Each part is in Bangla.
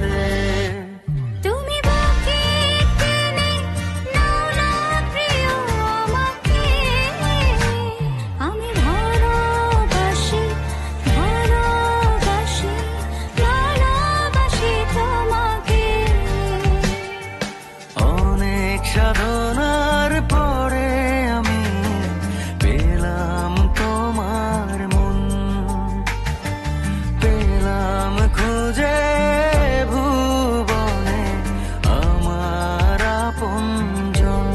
সাথে। তুমি বুকে টেনে নাও না প্রিয় আমাকে, আমি ভালোবাসি ভালোবাসি ভালোবাসি তোমাকে। অনেক সাধনার পরে আমি পেলাম তোমার মন, পেলাম খুঁজে ভুবনে আমার আপনজন।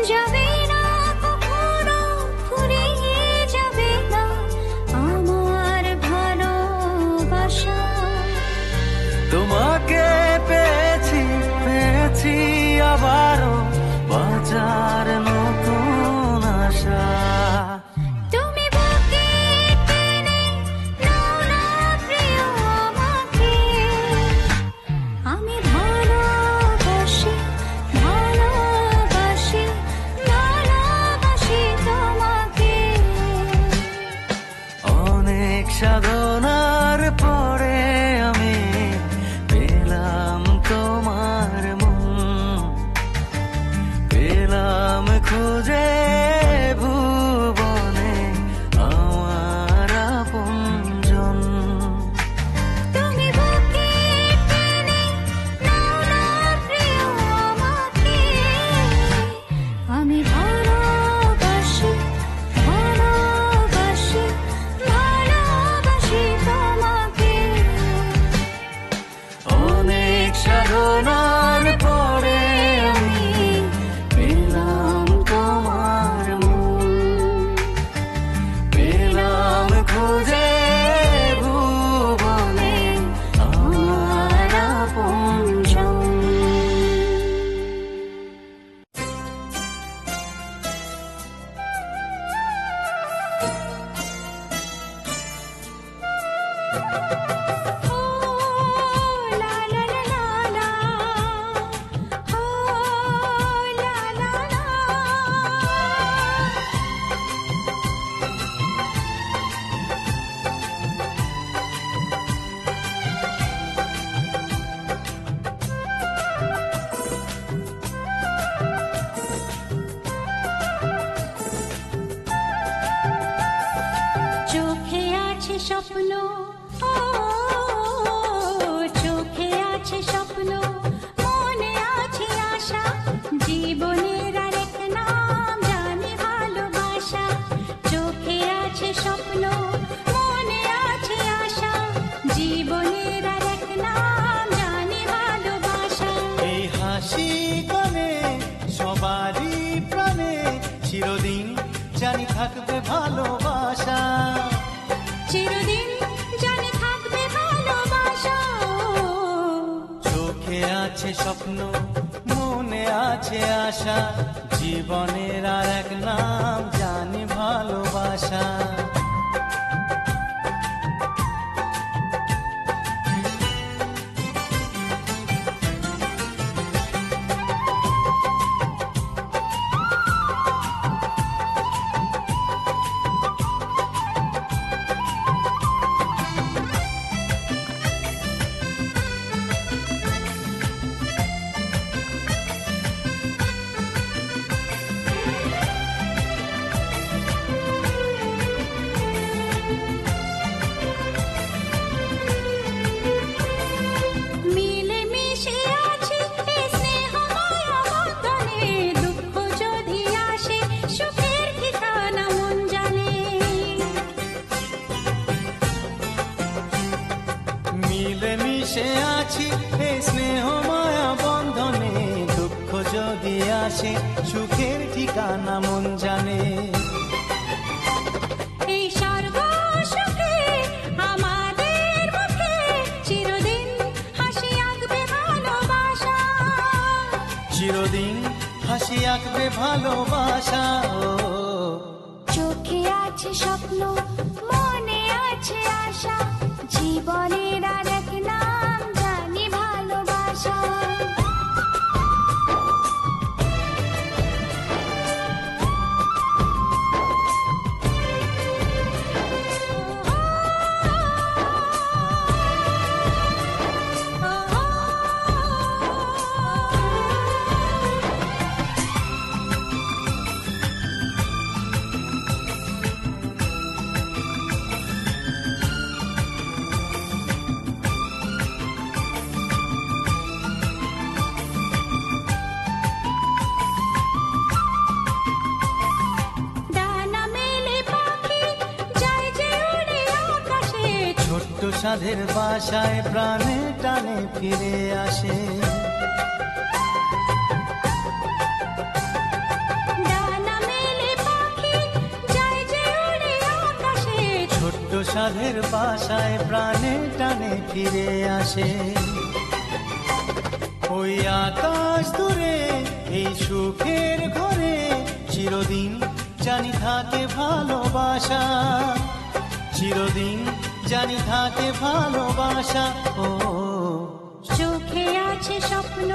যাবে না কখনো ফুরিয়ে যাবে না আমার ভালোবাসা। তোমাকে পেয়েছি পেয়েছি আবারও বাঁচার নতুন আশা। তুমি বুকে টেনে নাও না প্রিয় আমাকে, আমি ভালোবাসি ভালোবাসি ভালোবাসি তোমাকে। অনেক সাধনার পরে আমি পেলাম তোমার মন, পেলাম খুঁজে ভুবনে আমার আপনজন। তুমি বুকে টেনে নাও না প্রিয় আমাকে, আমি ভালোবাসি ভালোবাসি ভালোবাসি তোমাকে। অনেক সাধনার পরে আমি পেলাম তোমার মন, পেলাম খুঁজে ভুবনে আমার আপনজন। ও লা লা লা লা লা, ও লা লা লা। চোখে আছে স্বপ্ন, ও চোখে আছে স্বপ্ন, মনে আছে আশা, জীবনের আরেক নাম জানি ভালোবাসা। চোখে আছে স্বপ্ন, মনে আছে আশা, জীবনের আরেক নাম জানি ভালোবাসা। এই হাসি গানে সবারই প্রাণে চিরদিন জানি থাকবে ভালোবাসা। চিরদিন জানি থাকবে ভালোবাসা। চোখে আছে স্বপ্ন, মনে আছে আশা, জীবনের আর এক নাম জানি ভালোবাসা। মিলে মিশে আছি এই স্নেহ মায়া বন্ধনে, দুঃখ যদি আসে সুখের ঠিকানা মন জানে। মিলে মিশে আছি এই স্নেহ মায়া বন্ধনে, দুঃখ যদি আসে সুখের ঠিকানা মন জানে। এই স্বর্গ সুখে আমাদের মুখে চিরদিন হাসি আঁকবে ভালোবাসা। চিরদিন হাসি আঁকবে ভালোবাসা। চোখে আছে স্বপ্ন, মনে সাধের বাসায় প্রাণে টানে ফিরে আসে। ডানা মেলে পাখি যায় যে উড়ে আকাশে, ছোট্ট সাধের বাসায় প্রাণে টানে ফিরে আসে। ওই আকাশ দূরে এই সুখের ঘরে চিরদিন জানি থাকে ভালোবাসা, চিরদিন জানি থাকে ভালোবাসা। ও চোখে আছে স্বপ্ন,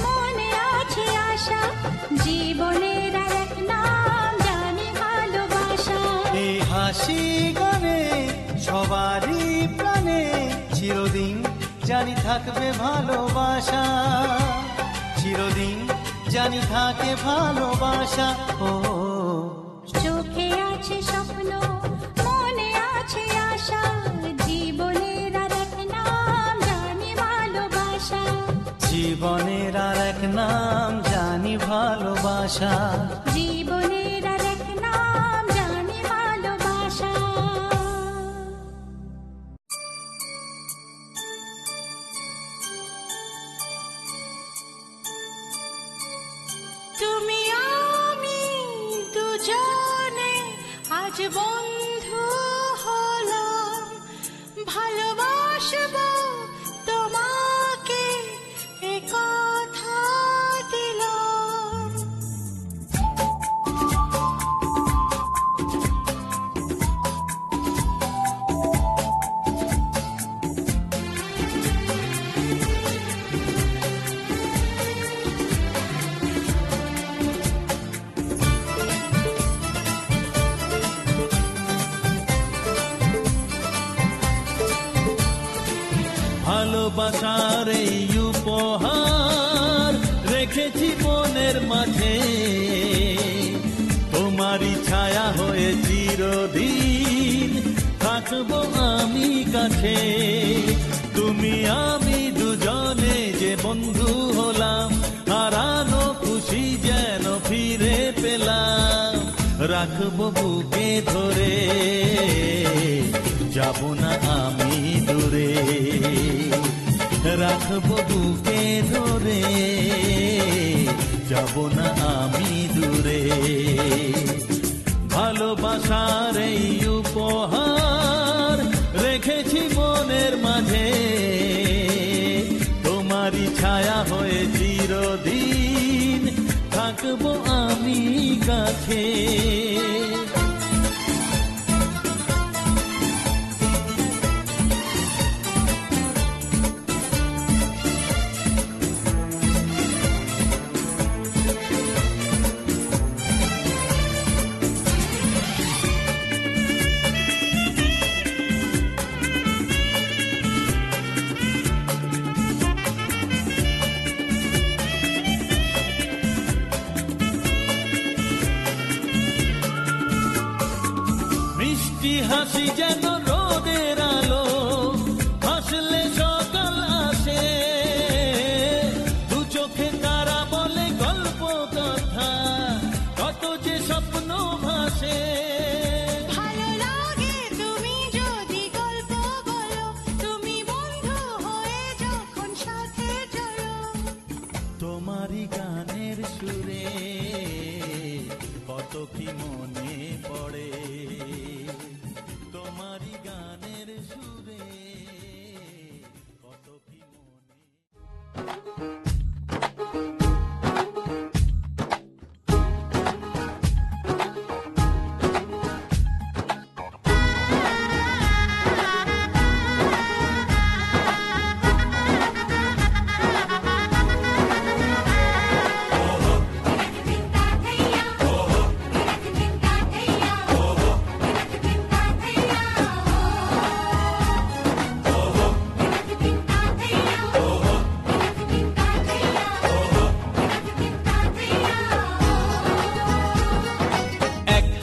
মনে আছে আশা, জীবনের আর এক নাম জানি ভালোবাসা। এই হাসি গানে সবারই প্রাণে চিরদিন জানি থাকবে ভালোবাসা, চিরদিন জানি থাকে ভালোবাসা। ও চোখে আছে স্বপ্ন, মনে আছে আশা, জীবনের আর এক নাম জানি ভালোবাসা। জীবনের আর এক নাম জানি ভালোবাসা। জীবনের আর এক নাম জানি ভালোবাসা। তুমি আমি দুজনে আজ বন্ধু হলাম, ভালোবাসবো তোমাকে এ কথা দিলাম। ভালোবাসার এই উপহার রেখেছি মনের মাঝে, তোমারই ছায়া হয়ে চিরদিন থাকবো আমি কাছে। তুমি আমি দুজনে যে বন্ধু হলাম, হারানো খুশি যেন ফিরে পেলাম। রাখবো বুকে ধরে, যাব না আমি দূরে। রাখবো বুকে ধরে, যাব না আমি দূরে। ভালোবাসার এই উপহার রেখেছি মনের মাঝে, তোমারই ছায়া হয়ে চিরদিন থাকবো আমি কাছে। হাসি যেন রোদের আলো, হাসলে সকাল আসে। দু চোখে তারা বলে গল্প কথা, কত যে স্বপ্ন ভাসে। ভালো লাগে তুমি যদি গল্প বলো, তুমি বন্ধু হয়ে যখন সাথে চলো। তোমারই গানের সুরে কত কি মনে পড়ে, তোমারই গানের সুরে কত কি মনে।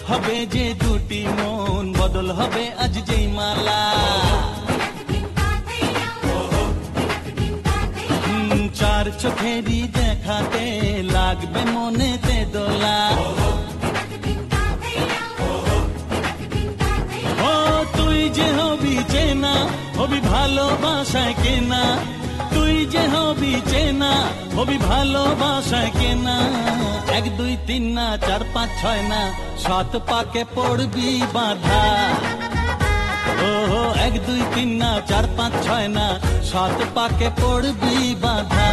হবে যে দুটি মন, বদল হবে আজ যেই মালা। চার চোখেরই দেখাতে লাগবে মনেতে দোলা। ও তুই যে হবি চেনা, হবি ভালোবাসায় কেনা, তুই যে হবি চেনা, হবি ভালোবাসায় কেনা। 1 2 3 না 4 5 6 না 7 পাকে পড়বি বাধা। ও 1 2 3 না 4 5 6 না 7 পাকে পড়বি বাধা।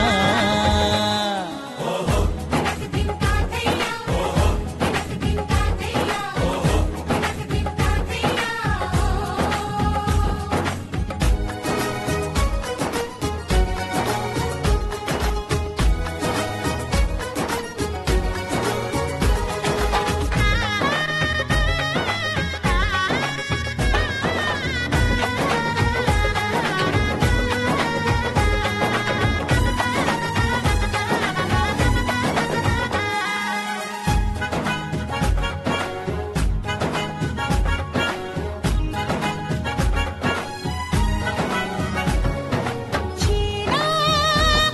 চেনা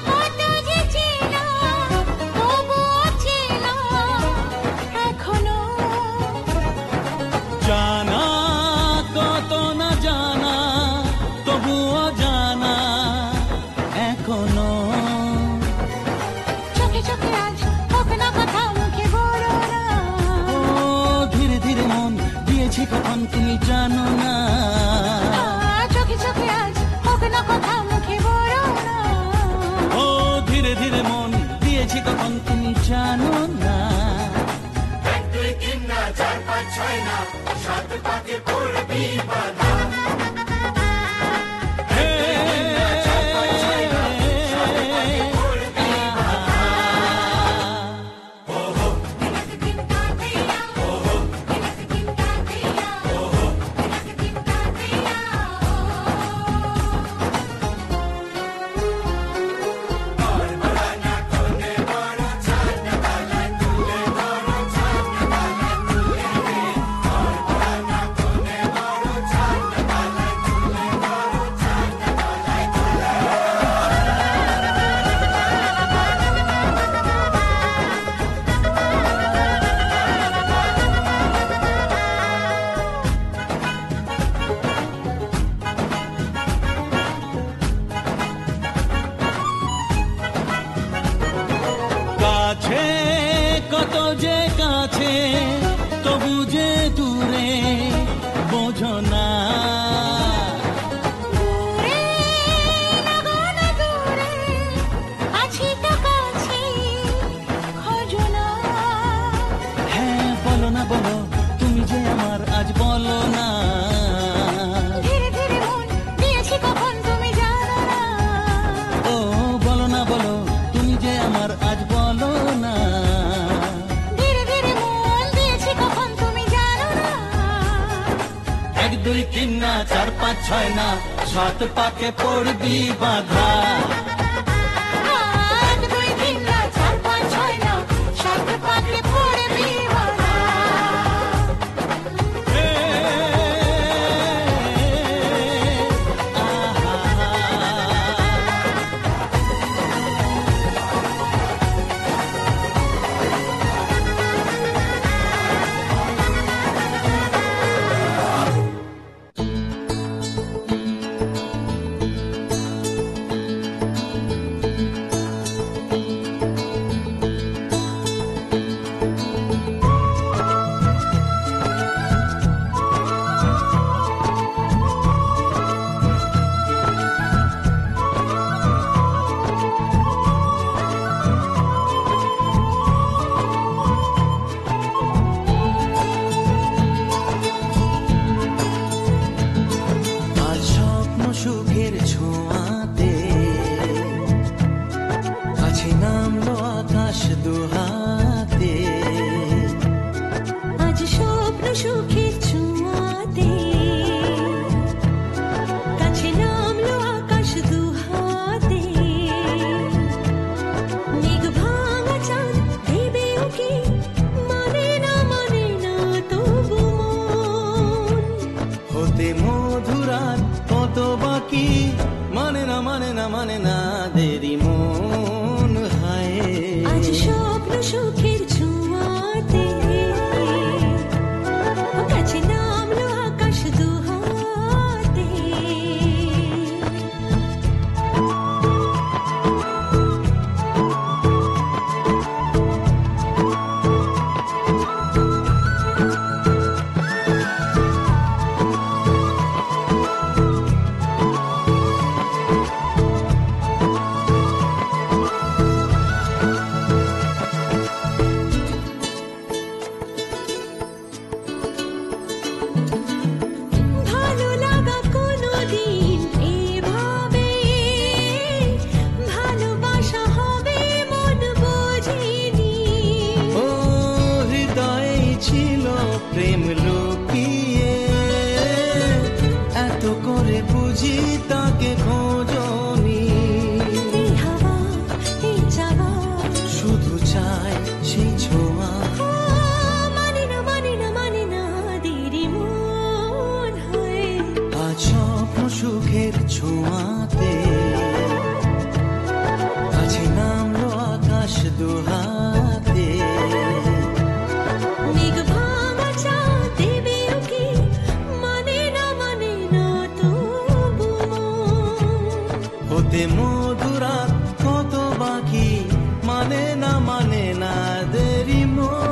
কত যে চেনা তবুও চেনা এখনো জানা কত না জানা, তবুও জানা এখনো। চোখে চোখে আজ হোক না কথা মুখে বলো না। ও ধীরে ধীরে মন দিয়েছি কখন তুমি জানো না। চোখে চোখে আজ হোক না কথা মুখে বলো না। ও ধীরে ধীরে মন দিয়েছি কখন তুমি জানো না। কাছে কত যে কাছে, তবু যে দূরে বোঝো না। দূরে লাগো না দূরে আছি তো কাছে খোঁজো না। হ্যাঁ বলো না বলো, তুমি যে আমার আজ বলো না। ধীরে ধীরে মন দিয়েছি কখন তুমি জানো না। ও বলো না বলো, তুমি যে আমার আজ বলো না। ধীরে ধীরে মন দিয়েছি কখন তুমি জানো না। 1 2 3 না 4 5 6 না 7 পাকে পড়বি বাধা। 1 2 3 না 4 5 6 না 7 পাকে পড়বি বাধা। আজ স্বপ্ন সুখের ছোঁয়াতে কাছে নামলো আকাশ দুহাতে। আজ স্বপ্ন সুখের ছোঁয়াতে কাছে নামলো আকাশ দুহাতে। মেঘ ভাঙা চাঁদ দেবে ওকে মানে না তবু মন। হতে মধুরাত কত বাকি, মানে না দেরি মন হায়। আজ স্বপ্ন সুখের ছোঁয়াতে কাছে নামলো আকাশ দুহাতে। বলে বুঝি তাকে খোঁজনি, এই হাওয়া এই যাওয়া শুধু চাই সেই ছোঁয়া। মানি না দেরি মন হয়। আজ স্বপ্ন সুখের ছোঁয়াতে কাছে নামলো আকাশ দুহাতে। মেঘ ভাঙা চাঁদ দেবে ওকে, মানে না তবু হতে মধুরাত কত বাকি, মানে না দেরি মন।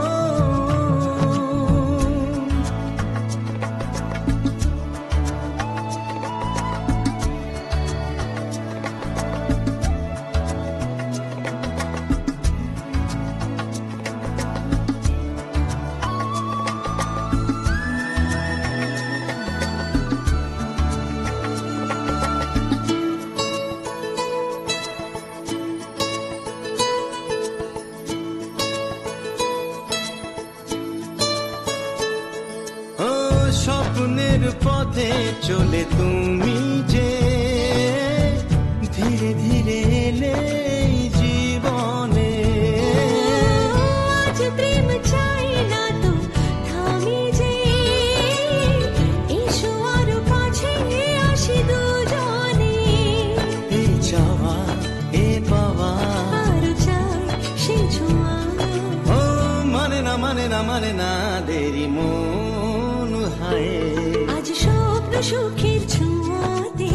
স্বপ্নের পথে চলে তুমি যে ধীরে ধীরে এলে এই জীবনে। আজ প্রেম চাই না তো থামি যে, এসো আরো কাছে আসি দুজনে। এই চাওয়া এ পাওয়া, আরো চাই সেই ছোঁয়া। ও মানে না দেরি মন হায়। আজ স্বপ্ন সুখের ছোঁয়াতে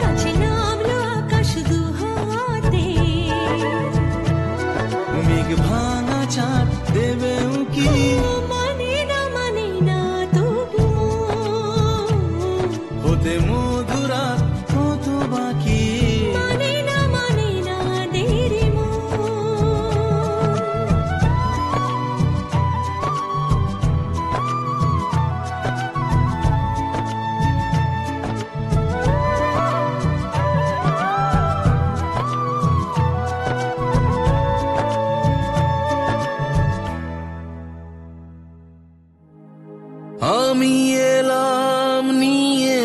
কাছে নামলো আকাশ দুহাতে। মেঘ ভাঙা চাঁদ দেবে উকি, মানে না তবু হতে মধুরাত কত বাকি। মানে না দেরি মন। আমি এলাম নিয়ে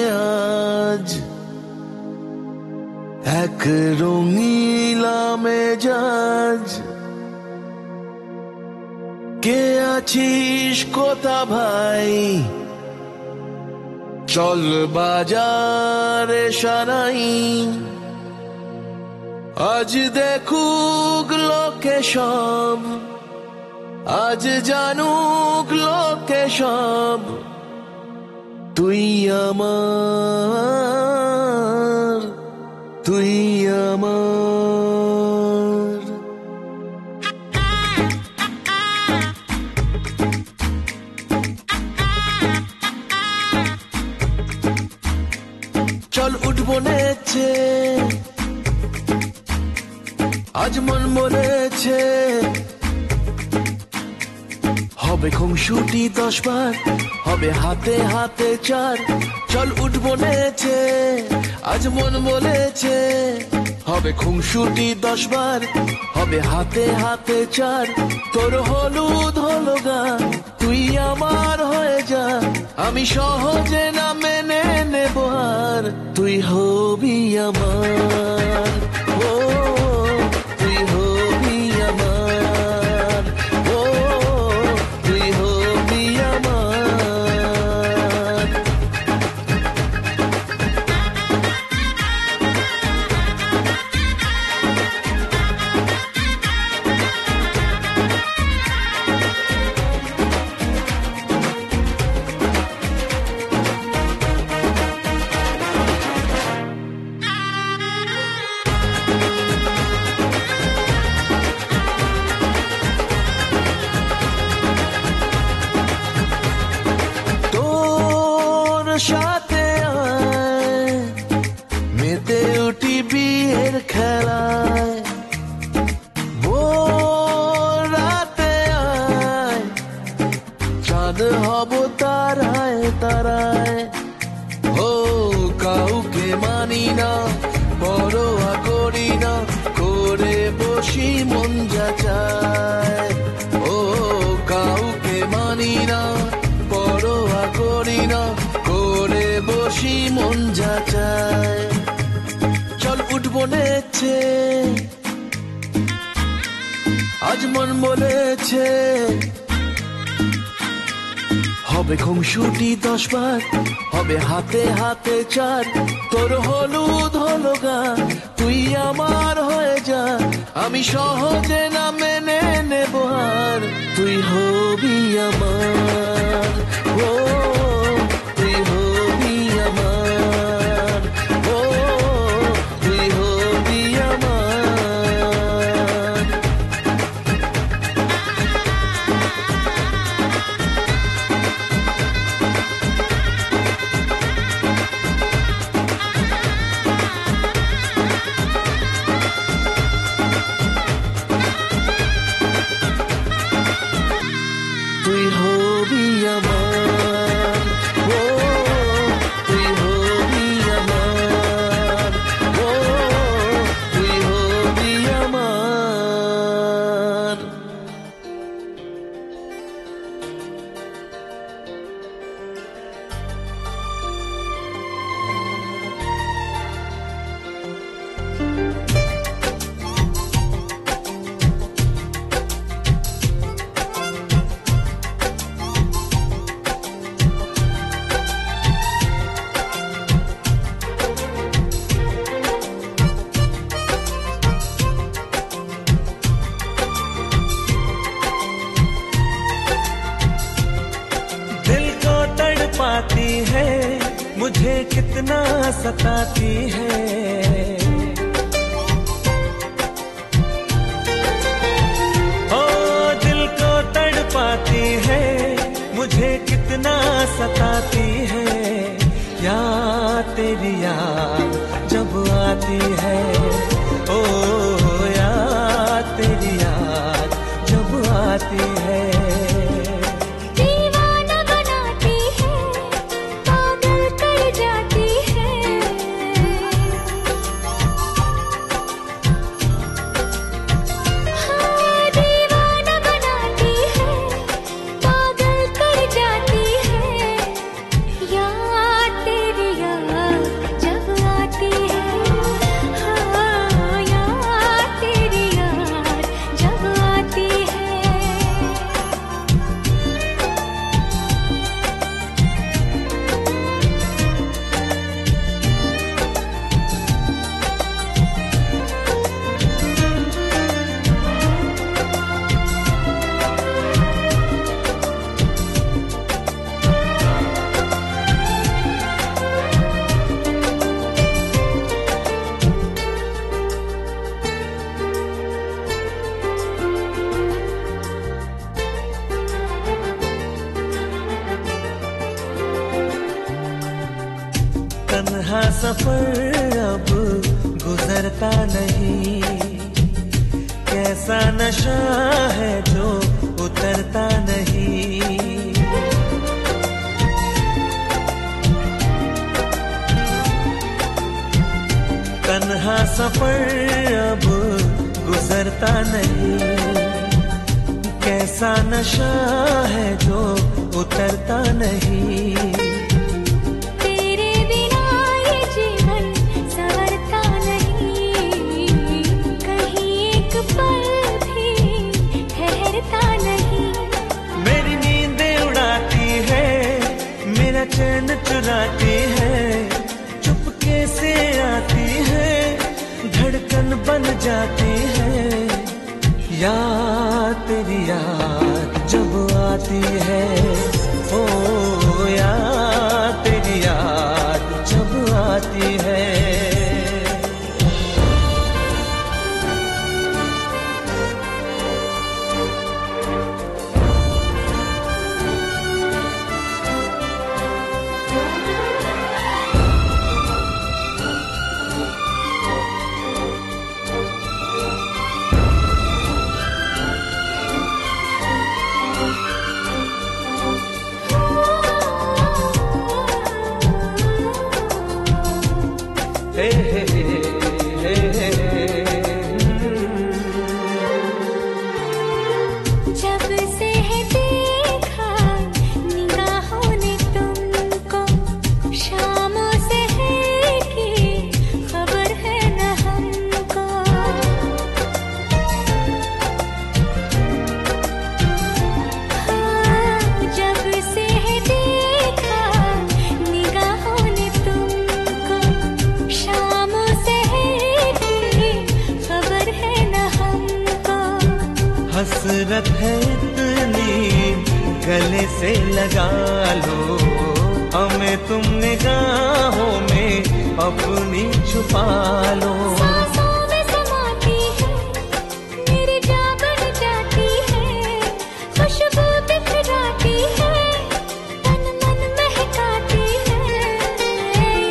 আজ এক রঙিলা মেজাজ। কে আছিস কোথা ভাই, চল বাজারে সারাই। আজ দেখুক লোকে সব, আজ জানুক লোকে সব, তুই আমার, তুই আমার। চল উঠবো নেচে, আজ মন বলেছে হবে খুনসুটি 10 বার, হবে হাতে হাতে চার। চল উঠবো নেচে, আজ মন বলেছে হবে খুনসুটি 10 বার, হবে হাতে হাতে চার। তোর হলুদ হলো গান, তুই আমার হয়ে যা, আমি সহজে না মেনে নেব আর। তুই হবি আমার, ও তুই হবি আমার, ও তুই হবি আমার। সাথে আয় মেতে উঠি বিয়ের খেলায়, ভোর রাতে আয় চাঁদ হব তারায় তারায়। ও কাউকে মানি না, পরোয়া করি না, করে বসি মন যা চায়। ও কাউকে মানি না, পরোয়া করি না, করে খুশি মন যা চায়, চল উঠবো নেছে, আজ মন বলেছে হবে খুমসুটি 10 বার, হবে হাতে হাতে চার, তোর হলুদ হলো গা, তুই আমার হয়ে যা, আমি সহজে না মেনে নেব আর, তুই হবি আমার, ও তুই হবি আমার, ও তুই হবি আমার। তুই হবি আমার, ও তুই হবি আমার, ও তুই হবি আমার। दिल को तड़पाती है, मुझे कितना सताती है, ओ दिल को तड़पाती है, मुझे कितना सताती है, याद तेरी याद जब आती है, ओ याद तेरी याद जब आती है। दीवाना बनाती है, पागल कर जाती है, हाँ दीवाना बनाती है, पागल कर जाती है, याद तेरी याद जब आती है, हाँ याद तेरी याद जब आती है। तन्हा सफर अब गुजरता नहीं, कैसा नशा है जो उतरता नहीं, तन्हा सफर अब गुजरता नहीं, कैसा नशा है जो उतरता नहीं, तेरे बिना ये जीवन संवरता नहीं, कहीं एक पल भी ठहरता नहीं। मेरी नींदें उड़ाती है, मेरा चैन चुराती है, चुपके से आती है, धड़कन बन जाती है, याद तेरी याद जब आती है, ओ याद तेरी याद जब आती है। जरूरत है इतनी गले से लगा लो, हमें तुम निगाहों में अपनी छुपा लो। सांसों में समाती है, मेरी जान बढ़ जाती है, खुशबू बिखराती है, तन मन महकाती है।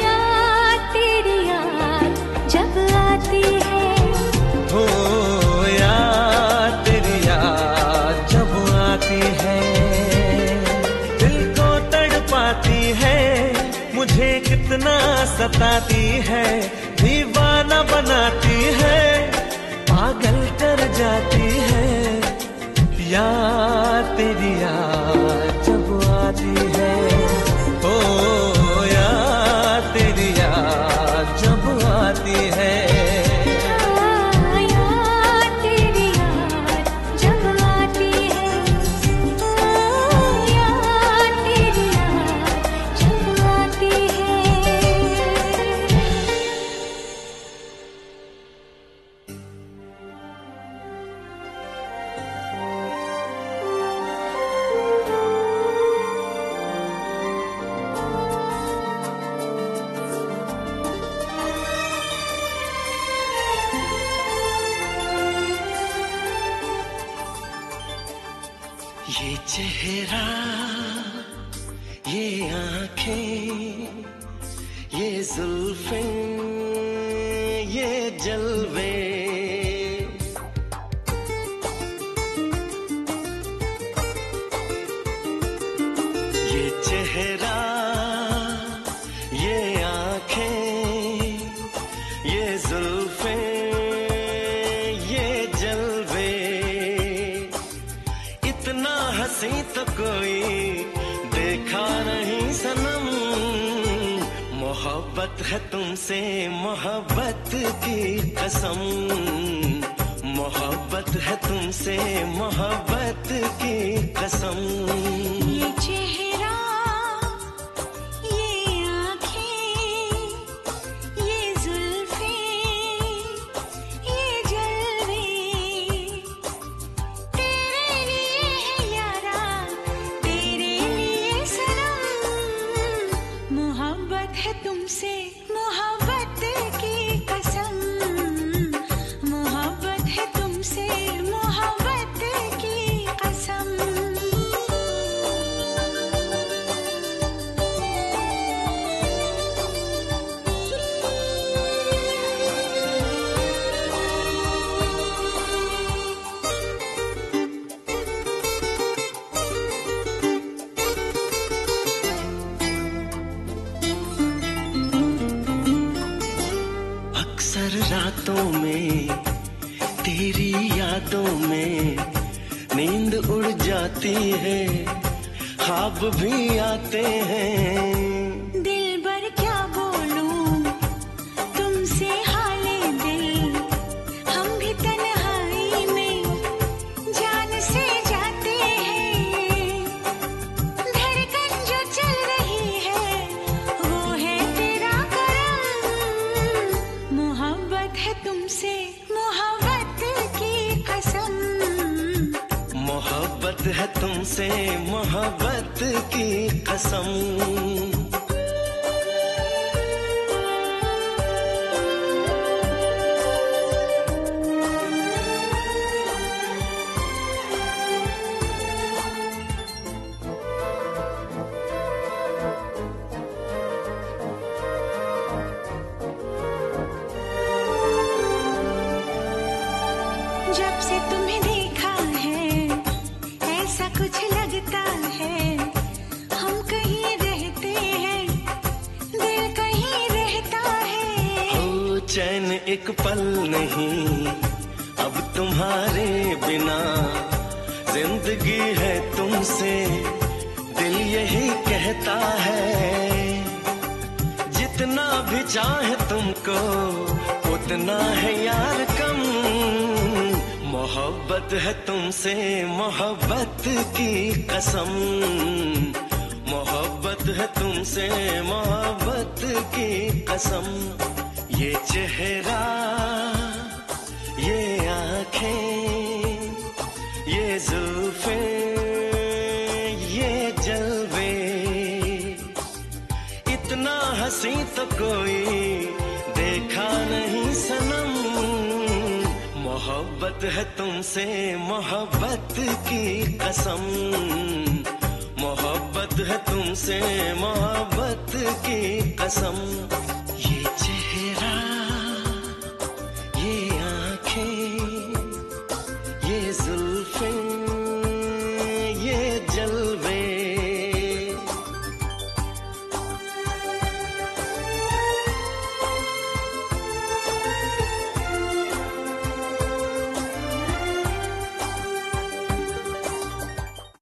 याद तेरी याद जब आती है, हो याद तेरी याद जब आती है, दिल को तड़पाती है, मुझे कितना सताती है, दीवाना बनाती है, पागल कर जाती है। याद तेरी याद जब आती है, ओ याद तेरी याद जब आती है। याद तेरी याद जब आती है, याद तेरी याद जब आती है। ये चेहरा, ये आंखें, ये जुल्फें, ये जलवे, ये चेहरा, ये आंखें, ये जुल्फें, ये जलवे, इतना हंसी तो कोई देखा नहीं सनम। मोहब्बत है तुमसे मोहब्बत की कसम, मोहब्बत है तुमसे मोहब्बत की कसम। ये चेहरा, ये आँखें, ये जुल्फें, ये जलवे, तेरे लिए है यारा, तेरे लिए सनम। मोहब्बत है तुमसे मोहब्बत की कसम, मोहब्बत है तुमसे मोहब्बत की कसम। अक्सर रातों में तेरी यादों में नींद उड़ जाती है, ख्वाब भी आते हैं। दिलबर क्या बोलूं तुमसे हाले दिल, हम भी तन्हाई में जान से जाते हैं। धड़कन जो चल रही है वो है तेरा करम। मोहब्बत है तुमसे मोहब्बत की कसम, मोहब्बत है तुमसे मोहब्बत की कसम। जब से तुम्हें देखा है ऐसा कुछ लगता है, हम कहीं रहते हैं दिल कहीं रहता है। ओ चैन एक पल नहीं अब तुम्हारे बिना, जिंदगी है तुमसे दिल यही कहता है। जितना भी चाहे तुमको उतना है यार कम, मोहब्बत है तुमसे मोहब्बत की कसम, मोहब्बत है तुमसे मोहब्बत की कसम। ये चेहरा, ये आंखें, ये इतना हंसी तो कोई देखा नहीं सनम। मोहब्बत है तुमसे मोहब्बत की कसम, मोहब्बत है तुमसे मोहब्बत की कसम।